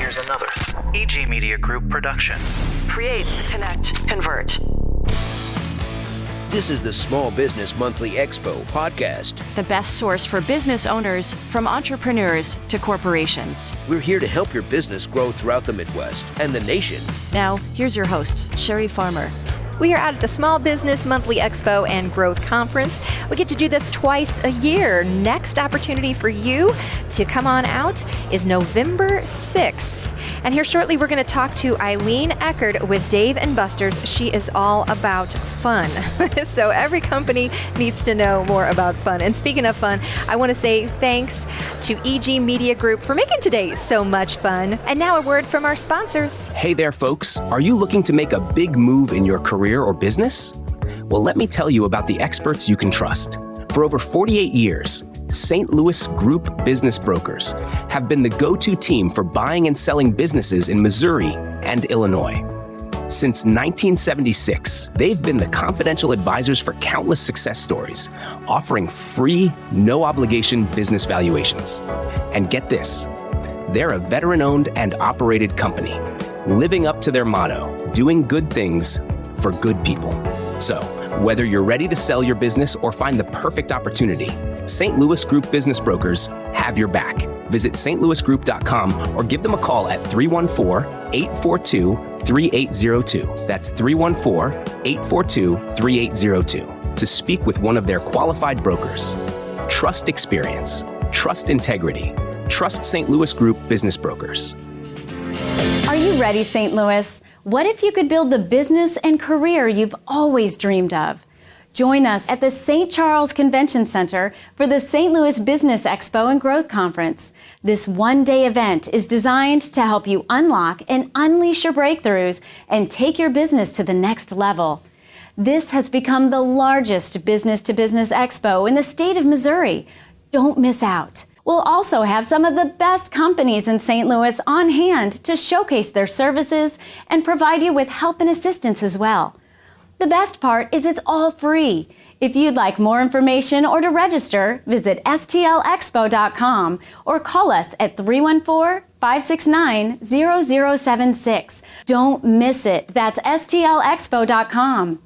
Here's another EG Media Group production. Create, connect, convert. This is the Small Business Monthly Expo podcast. The best source for business owners, from entrepreneurs to corporations. We're here to help your business grow throughout the Midwest and the nation. Now, here's your host, Sherry Farmer. We are out at the Small Business Monthly Expo and Growth Conference. We get to do this twice a year. Next opportunity for you to come on out is November 6th. And here shortly, we're going to talk to Eileen Eckhard with Dave & Buster's. She is all about fun. So every company needs to know more about fun. And speaking of fun, I want to say thanks to EG Media Group for making today so much fun. And now a word from our sponsors. Hey there, folks. Are you looking to make a big move in your career or business? Well, let me tell you about the experts you can trust. For over 48 years, St. Louis Group Business Brokers have been the go-to team for buying and selling businesses in Missouri and Illinois. Since 1976, they've been the confidential advisors for countless success stories, offering free, no-obligation business valuations. And get this, they're a veteran-owned and operated company, living up to their motto, doing good things for good people. So, whether you're ready to sell your business or find the perfect opportunity, St. Louis Group Business Brokers have your back. Visit stlouisgroup.com or give them a call at 314-842-3802. That's 314-842-3802 to speak with one of their qualified brokers. Trust experience. Trust integrity. Trust St. Louis Group Business Brokers. Are you ready, St. Louis? What if you could build the business and career you've always dreamed of? Join us at the St. Charles Convention Center for the St. Louis Business Expo and Growth Conference. This one-day event is designed to help you unlock and unleash your breakthroughs and take your business to the next level. This has become the largest business-to-business expo in the state of Missouri. Don't miss out. We'll also have some of the best companies in St. Louis on hand to showcase their services and provide you with help and assistance as well. The best part is it's all free. If you'd like more information or to register, visit stlexpo.com or call us at 314-569-0076. Don't miss it. That's stlexpo.com.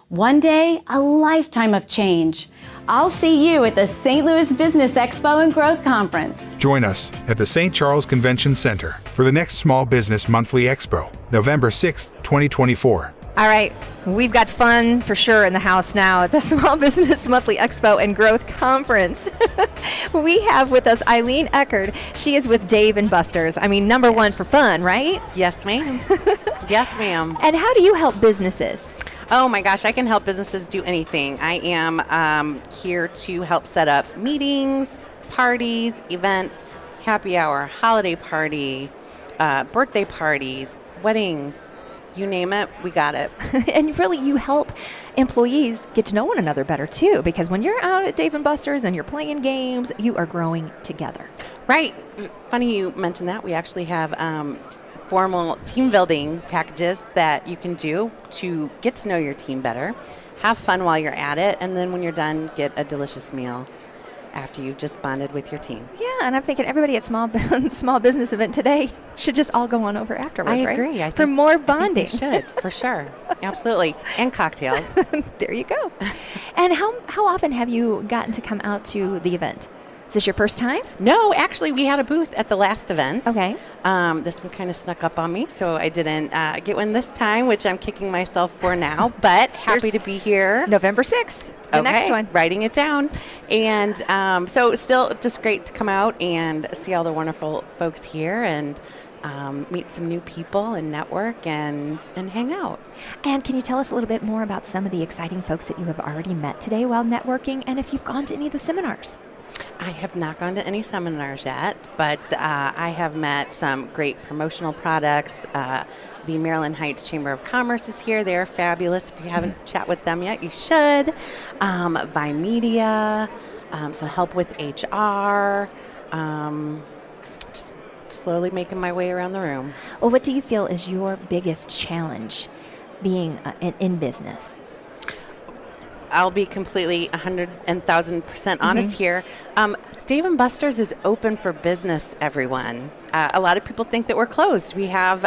One day, a lifetime of change. I'll see you at the St. Louis Business Expo and Growth Conference. Join us at the St. Charles Convention Center for the next Small Business Monthly Expo, November 6th, 2024. All right, we've got fun for sure in the house now at the Small Business Monthly Expo and Growth Conference. We have with us Eileen Eckhard. She is with Dave & Buster's. I mean, number one for fun, right? Yes, ma'am. Yes, ma'am. And how do you help businesses? Oh my gosh, I can help businesses do anything. I am here to help set up meetings, parties, events, happy hour, holiday party, birthday parties, weddings, you name it, we got it. And really, you help employees get to know one another better too, because when you're out at Dave & Buster's and you're playing games, you are growing together. Right. Funny you mentioned that. We actually have formal team building packages that you can do to get to know your team better, have fun while you're at it, and then when you're done, get a delicious meal after you've just bonded with your team. Yeah, and I'm thinking everybody at small business event today should just all go on over afterwards, I right? agree. I for think, more bonding. I think we should, for sure. Absolutely. And cocktails. There you go. And how often have you gotten to come out to the event? Is this your first time? No, actually, we had a booth at the last event. Okay. This one kind of snuck up on me, so I didn't get one this time, which I'm kicking myself for now, but happy to be here. November 6th, the next one. Writing it down. And so still just great to come out and see all the wonderful folks here and meet some new people and network and hang out. And can you tell us a little bit more about some of the exciting folks that you have already met today while networking, and if you've gone to any of the seminars? I have not gone to any seminars yet, but I have met some great promotional products. The Maryland Heights Chamber of Commerce is here. They're fabulous. If you haven't chat with them yet, you should. Vine Media, some help with HR. Just slowly making my way around the room. Well, what do you feel is your biggest challenge being in business? I'll be completely 100,000% honest here. Dave & Buster's is open for business, everyone. A lot of people think that we're closed. We have,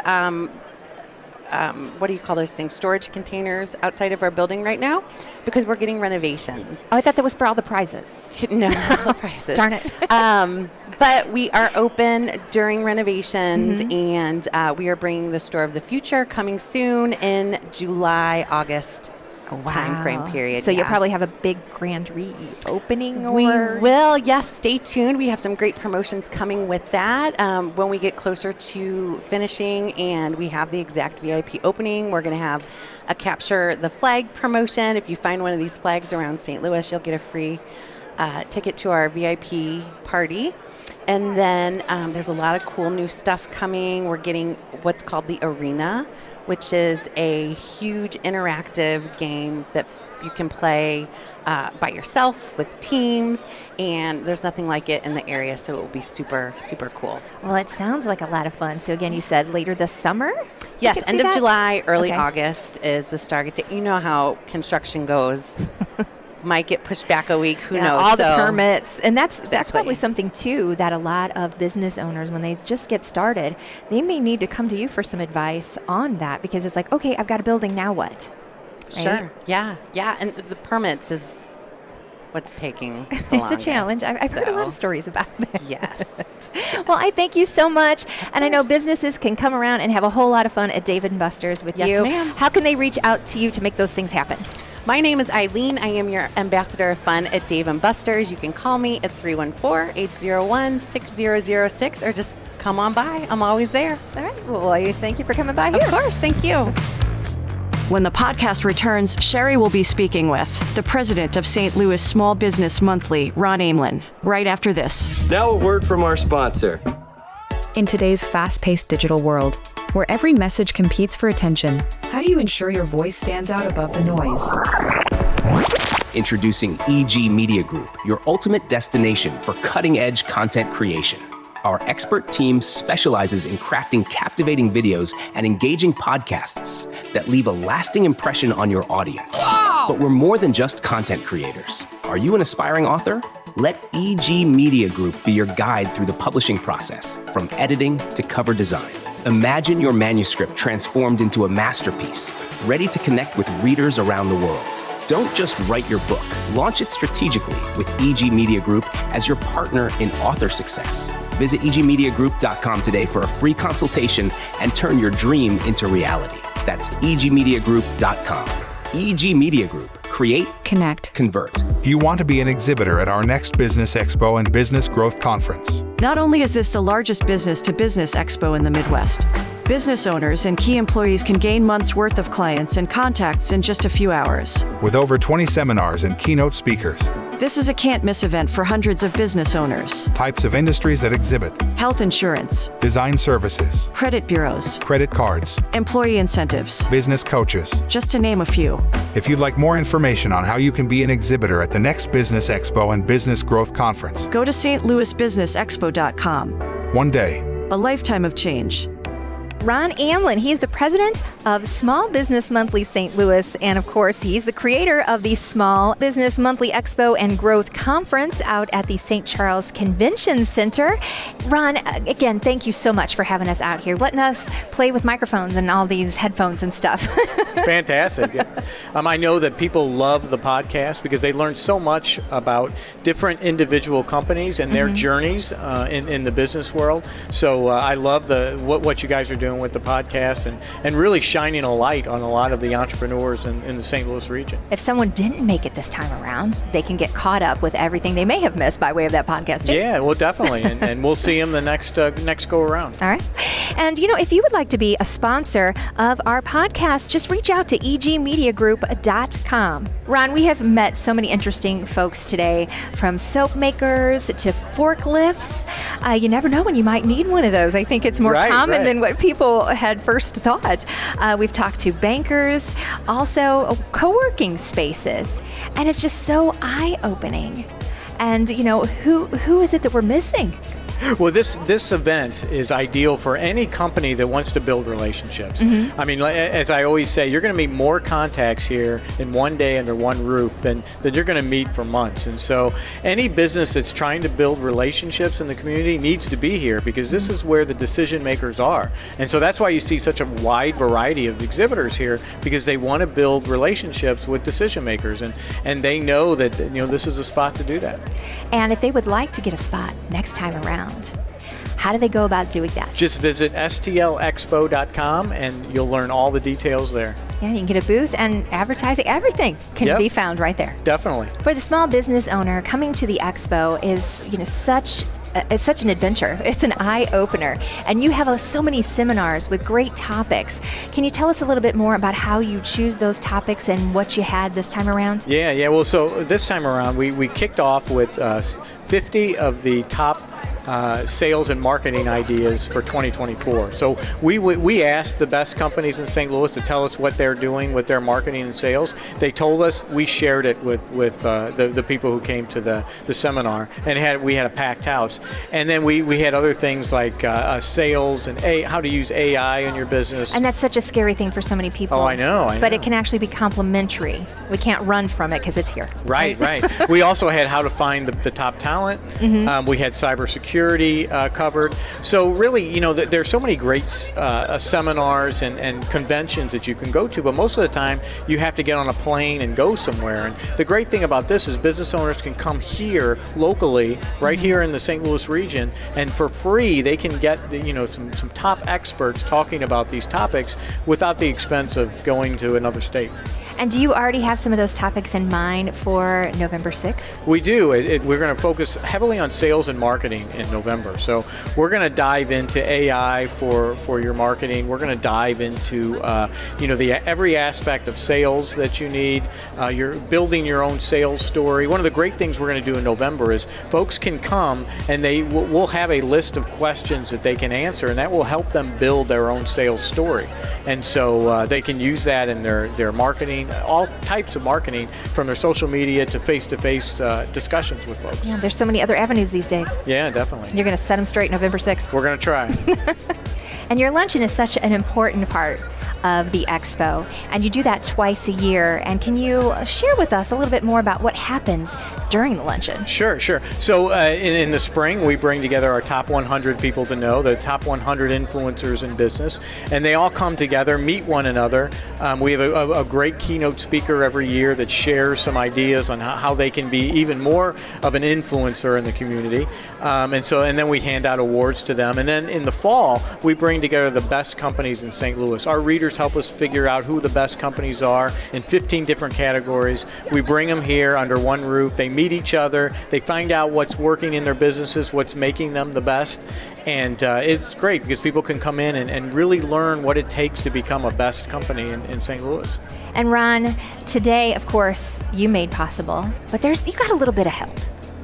what do you call those things? Storage containers outside of our building right now because we're getting renovations. Oh, I thought that was for all the prizes. No, not all the prizes. Darn it. But we are open during renovations, and we are bringing the Store of the Future coming soon in July, August. Time frame period. So you'll probably have a big grand reopening? We will, yes. Stay tuned. We have some great promotions coming with that. When we get closer to finishing and we have the exact VIP opening, we're going to have a Capture the Flag promotion. If you find one of these flags around St. Louis, you'll get a free ticket to our VIP party. And then there's a lot of cool new stuff coming. We're getting what's called the Arena, which is a huge interactive game that you can play by yourself with teams, and there's nothing like it in the area, so it will be super, super cool. Well, it sounds like a lot of fun. So again, you said later this summer? Yes, end of July, early August is the target date. You know how construction goes. Might get pushed back a week. Who knows? All the permits. And that's probably something, too, that a lot of business owners, when they just get started, they may need to come to you for some advice on that because it's like, okay, I've got a building, now what? Right? Sure. Yeah. And the permits is what's taking the It's longest. A challenge. I've heard a lot of stories about that. Yes. Well, I thank you so much. And I know businesses can come around and have a whole lot of fun at Dave & Buster's with you. Yes, ma'am. How can they reach out to you to make those things happen? My name is Eileen. I am your ambassador of fun at Dave & Buster's. You can call me at 314-801-6006 or just come on by. I'm always there. All right. Well, thank you for coming by here. Of course. Thank you. When the podcast returns, Sherry will be speaking with the president of St. Louis Small Business Monthly, Ron Eileen, right after this. Now a word from our sponsor. In today's fast-paced digital world, where every message competes for attention, how do you ensure your voice stands out above the noise? Introducing EG Media Group, your ultimate destination for cutting-edge content creation. Our expert team specializes in crafting captivating videos and engaging podcasts that leave a lasting impression on your audience. Wow! But we're more than just content creators. Are you an aspiring author? Let EG Media Group be your guide through the publishing process, from editing to cover design. Imagine your manuscript transformed into a masterpiece, ready to connect with readers around the world. Don't just write your book. Launch it strategically with EG Media Group as your partner in author success. Visit egmediagroup.com today for a free consultation and turn your dream into reality. That's egmediagroup.com. EG Media Group. Create, connect, convert. You want to be an exhibitor at our next Business Expo and Business Growth Conference. Not only is this the largest business-to-business expo in the Midwest, business owners and key employees can gain months' worth of clients and contacts in just a few hours. With over 20 seminars and keynote speakers, This is a can't-miss event for hundreds of business owners. types of industries that exhibit, Health insurance, design services, credit bureaus, credit cards, employee incentives, business coaches. just to name a few. If you'd like more information on how you can be an exhibitor at the next Business Expo and Business Growth Conference, Go to stlouisbusinessexpo.com. one day, A lifetime of change. Ron Amlin, he is the president of Small Business Monthly St. Louis, and of course, he's the creator of the Small Business Monthly Expo and Growth Conference out at the St. Charles Convention Center. Ron, again, thank you so much for having us out here, letting us play with microphones and all these headphones and stuff. Fantastic. I know that people love the podcast because they learn so much about different individual companies and their journeys in the business world. So I love what you guys are doing with the podcast and really shining a light on a lot of the entrepreneurs in the St. Louis region. If someone didn't make it this time around, they can get caught up with everything they may have missed by way of that podcast too. Yeah, well, definitely. and we'll see them the next go around. All right. And, if you would like to be a sponsor of our podcast, just reach out to egmediagroup.com. Ron, we have met so many interesting folks today, from soap makers to forklifts. You never know when you might need one of those. I think it's more common than what people had first thought. We've talked to bankers, also co-working spaces, and it's just so eye-opening. And, who is it that we're missing? Well, this event is ideal for any company that wants to build relationships. I mean, as I always say, you're going to meet more contacts here in one day under one roof than you're going to meet for months. And so any business that's trying to build relationships in the community needs to be here, because this is where the decision makers are. And so that's why you see such a wide variety of exhibitors here, because they want to build relationships with decision makers, and they know that this is a spot to do that. And if they would like to get a spot next time around, how do they go about doing that? Just visit stlexpo.com and you'll learn all the details there. Yeah, you can get a booth, and advertising, everything can be found right there. Definitely. For the small business owner, coming to the expo is such an adventure. It's an eye-opener. And you have so many seminars with great topics. Can you tell us a little bit more about how you choose those topics and what you had this time around? Yeah. Well, so this time around, we kicked off with 50 of the top sales and marketing ideas for 2024. So we asked the best companies in St. Louis to tell us what they're doing with their marketing and sales. They told us, we shared it with the people who came to the seminar, and we had a packed house. And then we had other things like sales and how to use AI in your business. And that's such a scary thing for so many people. Oh, I know. But it can actually be complementary. We can't run from it because it's here. Right. We also had how to find the top talent. We had cybersecurity covered. So really, there's so many great seminars and conventions that you can go to, but most of the time you have to get on a plane and go somewhere. And the great thing about this is business owners can come here locally, right here in the St. Louis region, and for free they can get some top experts talking about these topics without the expense of going to another state. And do you already have some of those topics in mind for November 6th? We do. We're going to focus heavily on sales and marketing in November. So we're going to dive into AI for your marketing. We're going to dive into every aspect of sales that you need. You're building your own sales story. One of the great things we're going to do in November is folks can come and we'll have a list of questions that they can answer, and that will help them build their own sales story. And so they can use that in their marketing, all types of marketing, from their social media to face-to-face discussions with folks. Yeah, there's so many other avenues these days. Yeah, definitely. You're going to set them straight November 6th. We're going to try. And your luncheon is such an important part of the expo, and you do that twice a year. And can you share with us a little bit more about what happens during the luncheon? Sure. So in the spring, we bring together our top 100 people to know, the top 100 influencers in business, and they all come together, meet one another. We have a great keynote speaker every year that shares some ideas on how they can be even more of an influencer in the community. And then we hand out awards to them. And then in the fall, we bring together the best companies in St. Louis. Our readers help us figure out who the best companies are in 15 different categories. We bring them here under one roof. They meet each other. They find out what's working in their businesses, what's making them the best. And it's great because people can come in and really learn what it takes to become a best company in St. Louis. And Ron, today, of course, you made possible, but you got a little bit of help.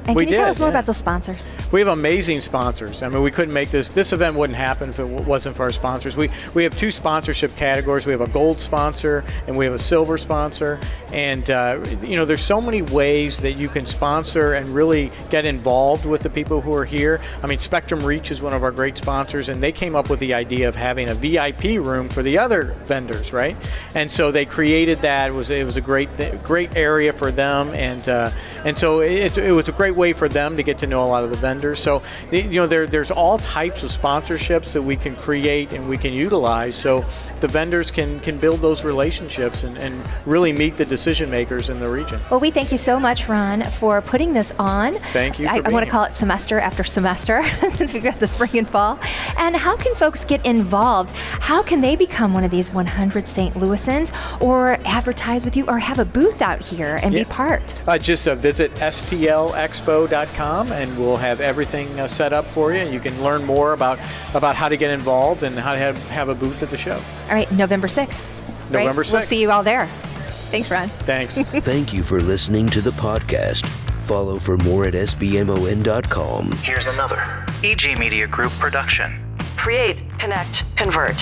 And can you tell us more about those sponsors? We have amazing sponsors. I mean, we couldn't make this event wouldn't happen if it wasn't for our sponsors. We have two sponsorship categories. We have a gold sponsor and we have a silver sponsor. And there's so many ways that you can sponsor and really get involved with the people who are here. I mean, Spectrum Reach is one of our great sponsors, and they came up with the idea of having a VIP room for the other vendors, right? And so they created that. It was a great area for them, and so it was a great way for them to get to know a lot of the vendors. So there's all types of sponsorships that we can create and we can utilize, so the vendors can build those relationships and really meet the decision makers in the region. Well, we thank you so much, Ron, for putting this on. Thank you. I want to call it semester after semester since we've got the spring and fall. And how can folks get involved? How can they become one of these 100 St. Louisans, or advertise with you, or have a booth out here and be part? Just visit stlexpo.com and we'll have everything set up for you. You can learn more about how to get involved and how to have a booth at the show. All right, November 6th. November 6th. We'll see you all there. Thanks, Ron. Thanks. Thank you for listening to the podcast. Follow for more at sbmon.com. Here's another EG Media Group production. Create, connect, convert.